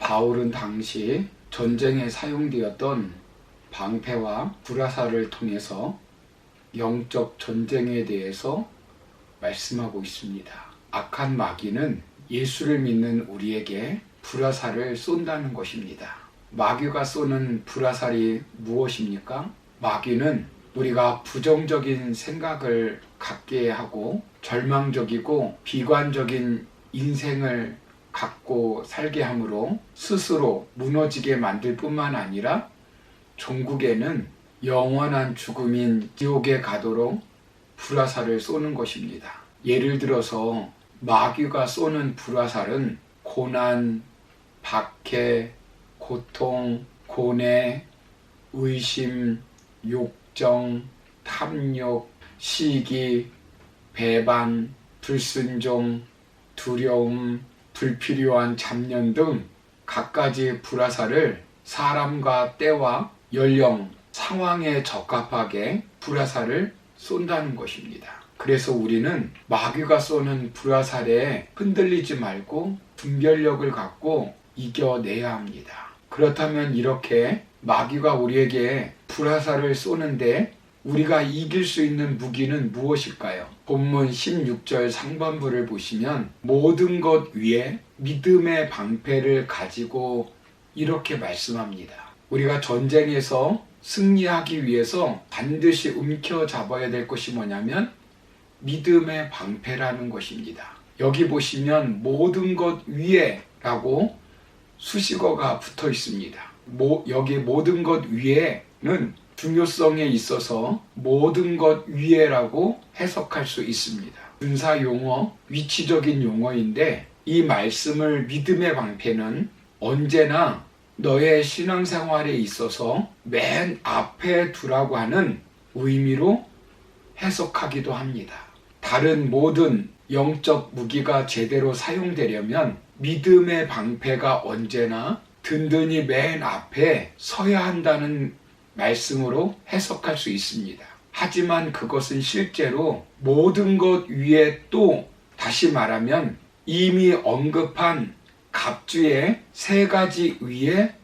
바울은 당시 전쟁에 사용되었던 방패와 불화살을 통해서 영적 전쟁에 대해서 말씀하고 있습니다. 악한 마귀는 예수를 믿는 우리에게 불화살을 쏜다는 것입니다. 마귀가 쏘는 불화살이 무엇입니까? 마귀는 우리가 부정적인 생각을 갖게 하고 절망적이고 비관적인 인생을 갖고 살게 하므로 스스로 무너지게 만들 뿐만 아니라 종국에는 영원한 죽음인 지옥에 가도록 불화살을 쏘는 것입니다. 예를 들어서 마귀가 쏘는 불화살은 고난, 박해, 고통, 고뇌, 의심, 욕정, 탐욕, 시기, 배반, 불순종, 두려움, 불필요한 잡념 등 갖가지 불화살을 사람과 때와 연령, 상황에 적합하게 불화살을 쏜다는 것입니다. 그래서 우리는 마귀가 쏘는 불화살에 흔들리지 말고 분별력을 갖고 이겨내야 합니다. 그렇다면 이렇게 마귀가 우리에게 불화살을 쏘는데 우리가 이길 수 있는 무기는 무엇일까요? 본문 16절 상반부를 보시면 모든 것 위에 믿음의 방패를 가지고 이렇게 말씀합니다. 우리가 전쟁에서 승리하기 위해서 반드시 움켜잡아야 될 것이 뭐냐면 믿음의 방패라는 것입니다. 여기 보시면 모든 것 위에 라고 수식어가 붙어 있습니다. 여기 모든 것 위에는 중요성에 있어서 모든 것 위에라고 해석할 수 있습니다. 군사 용어, 위치적인 용어인데 이 말씀을 믿음의 방패는 언제나 너의 신앙생활에 있어서 맨 앞에 두라고 하는 의미로 해석하기도 합니다. 다른 모든 영적 무기가 제대로 사용되려면 믿음의 방패가 언제나 든든히 맨 앞에 서야 한다는 말씀으로 해석할 수 있습니다. 하지만 그것은 실제로 모든 것 위에 또 다시 말하면 이미 언급한 갑주의 세 가지 위에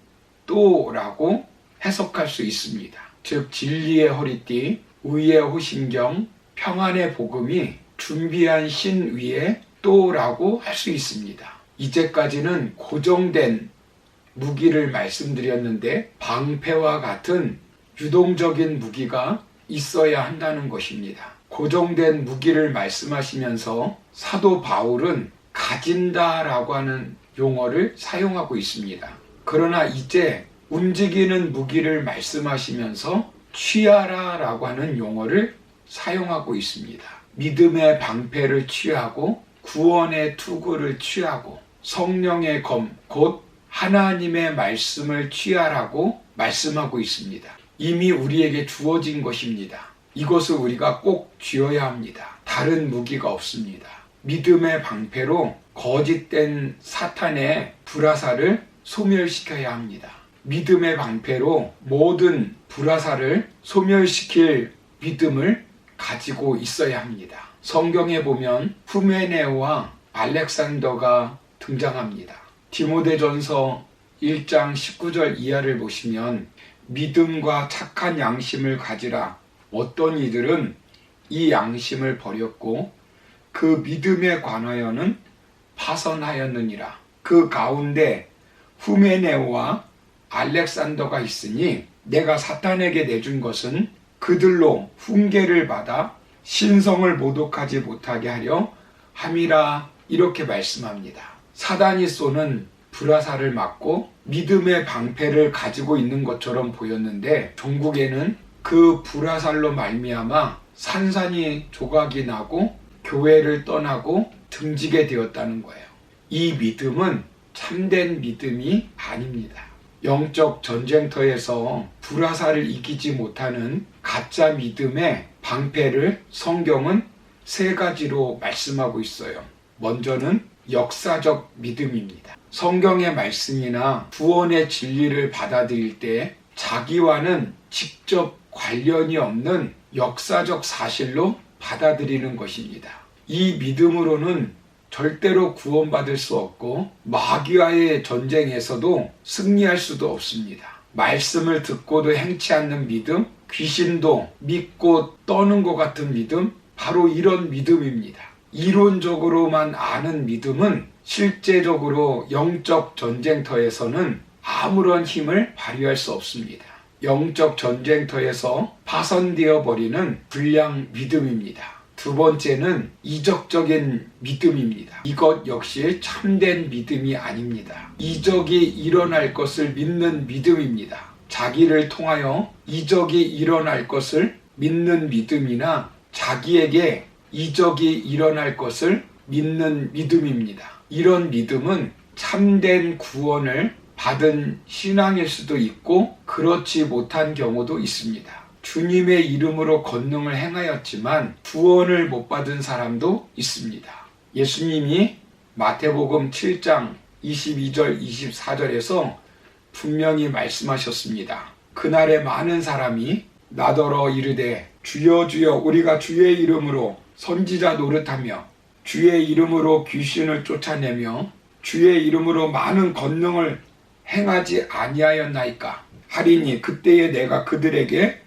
또라고 해석할 수 있습니다. 즉 진리의 허리띠, 의의 호심경, 평안의 복음이 준비한 신 위에 또라고 할 수 있습니다. 이제까지는 고정된 무기를 말씀드렸는데 방패와 같은 유동적인 무기가 있어야 한다는 것입니다. 고정된 무기를 말씀하시면서 사도 바울은 가진다라고 하는 용어를 사용하고 있습니다. 그러나 이제 움직이는 무기를 말씀하시면서 취하라라고 하는 용어를 사용하고 있습니다. 믿음의 방패를 취하고 구원의 투구를 취하고 성령의 검, 곧 하나님의 말씀을 취하라고 말씀하고 있습니다. 이미 우리에게 주어진 것입니다. 이것을 우리가 꼭 쥐어야 합니다. 다른 무기가 없습니다. 믿음의 방패로 거짓된 사탄의 불화살을 소멸시켜야 합니다. 믿음의 방패로 모든 불화살을 소멸시킬 믿음을 가지고 있어야 합니다. 성경에 보면 후메네오와 알렉산더가 등장합니다. 디모데전서 1장 19절 이하를 보시면 믿음과 착한 양심을 가지라. 어떤 이들은 이 양심을 버렸고 그 믿음에 관하여는 파선하였느니라. 그 가운데 후메네오와 알렉산더가 있으니 내가 사탄에게 내준 것은 그들로 훈계를 받아 신성을 모독하지 못하게 하려 함이라. 이렇게 말씀합니다. 사단이 쏘는 불화살을 맞고 믿음의 방패를 가지고 있는 것처럼 보였는데 종국에는 그 불화살로 말미암아 산산이 조각이 나고 교회를 떠나고 등지게 되었다는 거예요. 이 믿음은 참된 믿음이 아닙니다. 영적 전쟁터에서 불화살을 이기지 못하는 가짜 믿음의 방패를 성경은 세 가지로 말씀하고 있어요. 먼저는 역사적 믿음입니다. 성경의 말씀이나 구원의 진리를 받아들일 때 자기와는 직접 관련이 없는 역사적 사실로 받아들이는 것입니다. 이 믿음으로는 절대로 구원받을 수 없고 마귀와의 전쟁에서도 승리할 수도 없습니다. 말씀을 듣고도 행치 않는 믿음, 귀신도 믿고 떠는 것 같은 믿음, 바로 이런 믿음입니다. 이론적으로만 아는 믿음은 실제적으로 영적 전쟁터에서는 아무런 힘을 발휘할 수 없습니다. 영적 전쟁터에서 파손되어 버리는 불량 믿음입니다. 두 번째는 이적적인 믿음입니다. 이것 역시 참된 믿음이 아닙니다. 이적이 일어날 것을 믿는 믿음입니다. 자기를 통하여 이적이 일어날 것을 믿는 믿음이나 자기에게 이적이 일어날 것을 믿는 믿음입니다. 이런 믿음은 참된 구원을 받은 신앙일 수도 있고 그렇지 못한 경우도 있습니다. 주님의 이름으로 권능을 행하였지만 구원을 못 받은 사람도 있습니다. 예수님이 마태복음 7장 22절 24절에서 분명히 말씀하셨습니다. 그날에 많은 사람이 나더러 이르되 주여 주여 우리가 주의 이름으로 선지자 노릇하며 주의 이름으로 귀신을 쫓아내며 주의 이름으로 많은 권능을 행하지 아니하였나이까 하리니 그때에 내가 그들에게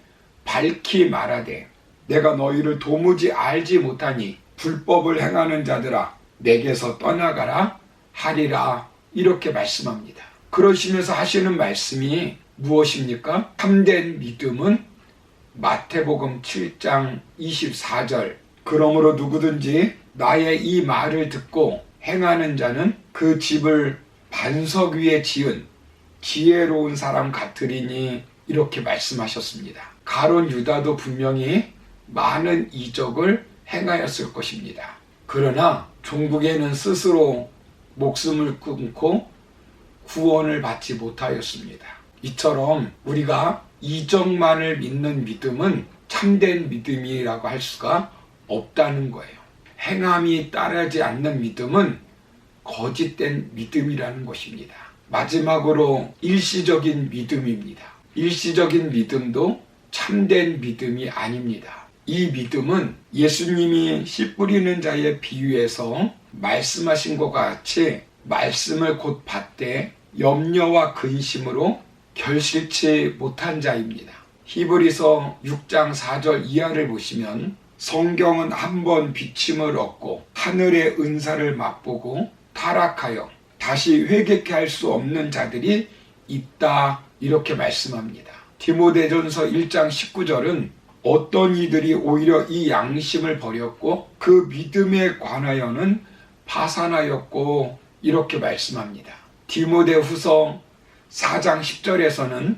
밝히 말하되 내가 너희를 도무지 알지 못하니 불법을 행하는 자들아 내게서 떠나가라 하리라 이렇게 말씀합니다. 그러시면서 하시는 말씀이 무엇입니까? 참된 믿음은 마태복음 7장 24절 그러므로 누구든지 나의 이 말을 듣고 행하는 자는 그 집을 반석 위에 지은 지혜로운 사람 같으리니 이렇게 말씀하셨습니다. 가룟 유다도 분명히 많은 이적을 행하였을 것입니다. 그러나 종국에는 스스로 목숨을 끊고 구원을 받지 못하였습니다. 이처럼 우리가 이적만을 믿는 믿음은 참된 믿음이라고 할 수가 없다는 거예요. 행함이 따르지 않는 믿음은 거짓된 믿음이라는 것입니다. 마지막으로 일시적인 믿음입니다. 일시적인 믿음도 참된 믿음이 아닙니다. 이 믿음은 예수님이 씨 뿌리는 자의 비유에서 말씀하신 것 같이 말씀을 곧 받되 염려와 근심으로 결실치 못한 자입니다. 히브리서 6장 4절 이하를 보시면 성경은 한번 비침을 얻고 하늘의 은사를 맛보고 타락하여 다시 회개케 할 수 없는 자들이 있다 이렇게 말씀합니다. 디모데전서 1장 19절은 어떤 이들이 오히려 이 양심을 버렸고 그 믿음에 관하여는 파산하였고 이렇게 말씀합니다. 디모데후서 4장 10절에서는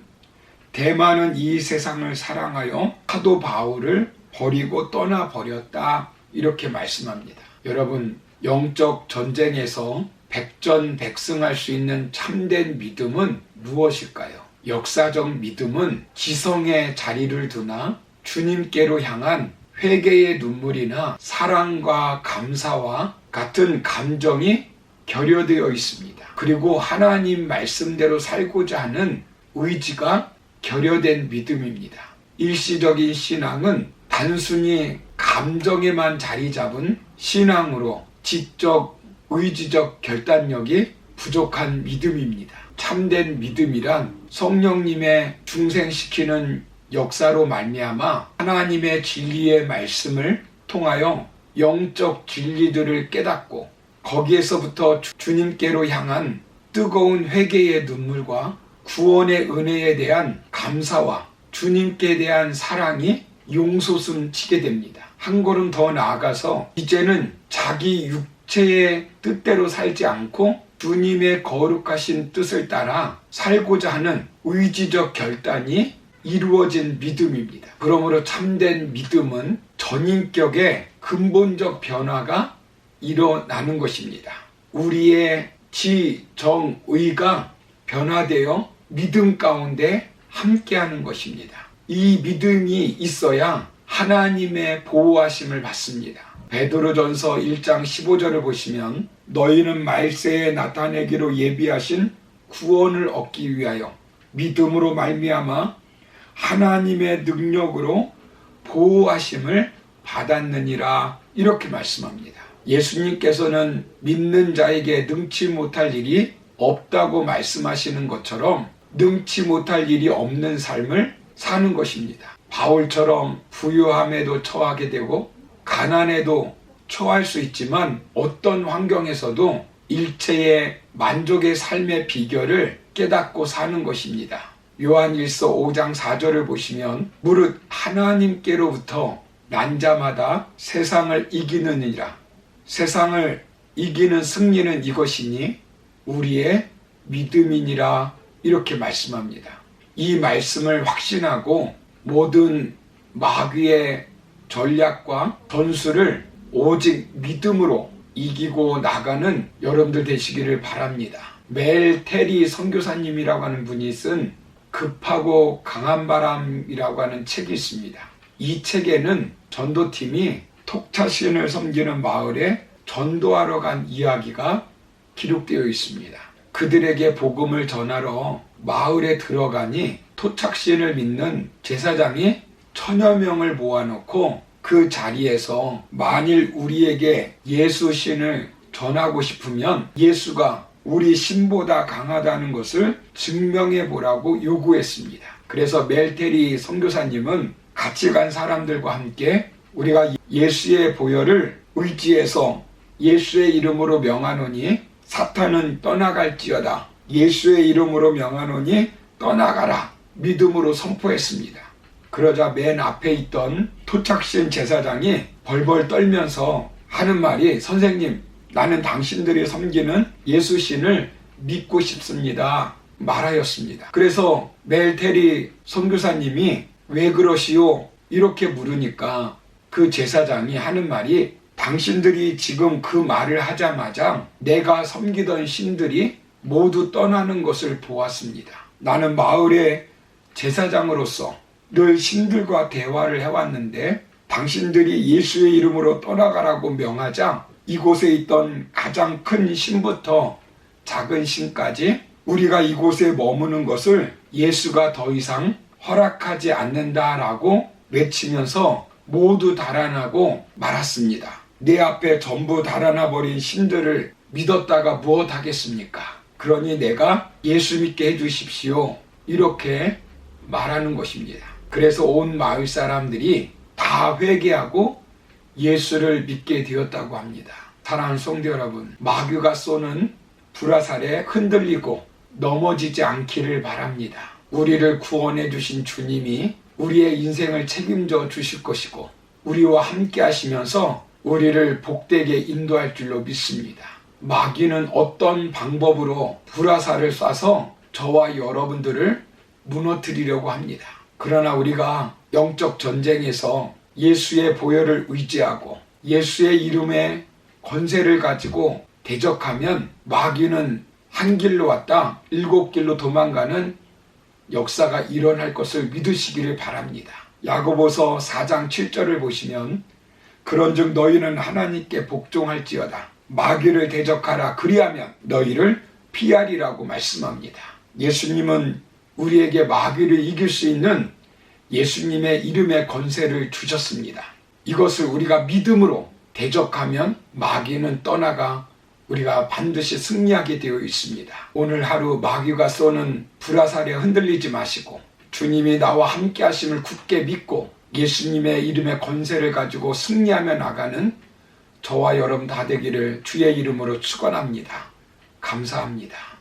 대만은 이 세상을 사랑하여 사도 바울을 버리고 떠나버렸다 이렇게 말씀합니다. 여러분 영적 전쟁에서 백전백승할 수 있는 참된 믿음은 무엇일까요? 역사적 믿음은 지성의 자리를 두나 주님께로 향한 회개의 눈물이나 사랑과 감사와 같은 감정이 결여되어 있습니다. 그리고 하나님 말씀대로 살고자 하는 의지가 결여된 믿음입니다. 일시적인 신앙은 단순히 감정에만 자리 잡은 신앙으로 지적, 의지적 결단력이 부족한 믿음입니다. 참된 믿음이란 성령님의 중생시키는 역사로 말미암아 하나님의 진리의 말씀을 통하여 영적 진리들을 깨닫고 거기에서부터 주님께로 향한 뜨거운 회개의 눈물과 구원의 은혜에 대한 감사와 주님께 대한 사랑이 용솟음 치게 됩니다. 한 걸음 더 나아가서 이제는 자기 육체의 뜻대로 살지 않고 주님의 거룩하신 뜻을 따라 살고자 하는 의지적 결단이 이루어진 믿음입니다. 그러므로 참된 믿음은 전인격의 근본적 변화가 일어나는 것입니다. 우리의 지, 정, 의가 변화되어 믿음 가운데 함께하는 것입니다. 이 믿음이 있어야 하나님의 보호하심을 받습니다. 베드로전서 1장 15절을 보시면 너희는 말세에 나타내기로 예비하신 구원을 얻기 위하여 믿음으로 말미암아 하나님의 능력으로 보호하심을 받았느니라 이렇게 말씀합니다. 예수님께서는 믿는 자에게 능치 못할 일이 없다고 말씀하시는 것처럼 능치 못할 일이 없는 삶을 사는 것입니다. 바울처럼 부유함에도 처하게 되고 가난에도 처할 수 있지만 어떤 환경에서도 일체의 만족의 삶의 비결을 깨닫고 사는 것입니다. 요한일서 5장 4절을 보시면 무릇 하나님께로부터 난 자마다 세상을 이기느니라. 세상을 이기는 승리는 이것이니 우리의 믿음이니라, 이렇게 말씀합니다. 이 말씀을 확신하고 모든 마귀의 전략과 전술을 오직 믿음으로 이기고 나가는 여러분들 되시기를 바랍니다. 멜 테리 선교사님이라고 하는 분이 쓴 급하고 강한 바람이라고 하는 책이 있습니다. 이 책에는 전도팀이 톡차신을 섬기는 마을에 전도하러 간 이야기가 기록되어 있습니다. 그들에게 복음을 전하러 마을에 들어가니 토착신을 믿는 제사장이 1000여 명을 모아놓고 그 자리에서 만일 우리에게 예수 신을 전하고 싶으면 예수가 우리 신보다 강하다는 것을 증명해 보라고 요구했습니다. 그래서 멜테리 선교사님은 같이 간 사람들과 함께 우리가 예수의 보혈을 의지해서 예수의 이름으로 명하노니 사탄은 떠나갈지어다. 예수의 이름으로 명하노니 떠나가라. 믿음으로 선포했습니다. 그러자 맨 앞에 있던 토착신 제사장이 벌벌 떨면서 하는 말이, 선생님, 나는 당신들이 섬기는 예수신을 믿고 싶습니다, 말하였습니다. 그래서 멜테리 선교사님이 왜 그러시오? 이렇게 물으니까 그 제사장이 하는 말이, 당신들이 지금 그 말을 하자마자 내가 섬기던 신들이 모두 떠나는 것을 보았습니다. 나는 마을의 제사장으로서 늘 신들과 대화를 해왔는데 당신들이 예수의 이름으로 떠나가라고 명하자 이곳에 있던 가장 큰 신부터 작은 신까지 우리가 이곳에 머무는 것을 예수가 더 이상 허락하지 않는다라고 외치면서 모두 달아나고 말았습니다. 내 앞에 전부 달아나 버린 신들을 믿었다가 무엇 하겠습니까? 그러니 내가 예수 믿게 해주십시오, 이렇게 말하는 것입니다. 그래서 온 마을 사람들이 다 회개하고 예수를 믿게 되었다고 합니다. 사랑하는 성도 여러분, 마귀가 쏘는 불화살에 흔들리고 넘어지지 않기를 바랍니다. 우리를 구원해 주신 주님이 우리의 인생을 책임져 주실 것이고 우리와 함께 하시면서 우리를 복되게 인도할 줄로 믿습니다. 마귀는 어떤 방법으로 불화살을 쏴서 저와 여러분들을 무너뜨리려고 합니다. 그러나 우리가 영적 전쟁에서 예수의 보혈을 의지하고 예수의 이름의 권세를 가지고 대적하면 마귀는 한 길로 왔다 7길로 도망가는 역사가 일어날 것을 믿으시기를 바랍니다. 야고보서 4장 7절을 보시면 그런즉 너희는 하나님께 복종할지어다. 마귀를 대적하라. 그리하면 너희를 피하리라고 말씀합니다. 예수님은 우리에게 마귀를 이길 수 있는 예수님의 이름의 권세를 주셨습니다. 이것을 우리가 믿음으로 대적하면 마귀는 떠나가 우리가 반드시 승리하게 되어 있습니다. 오늘 하루 마귀가 쏘는 불화살에 흔들리지 마시고 주님이 나와 함께 하심을 굳게 믿고 예수님의 이름의 권세를 가지고 승리하며 나가는 저와 여러분 다 되기를 주의 이름으로 축원합니다. 감사합니다.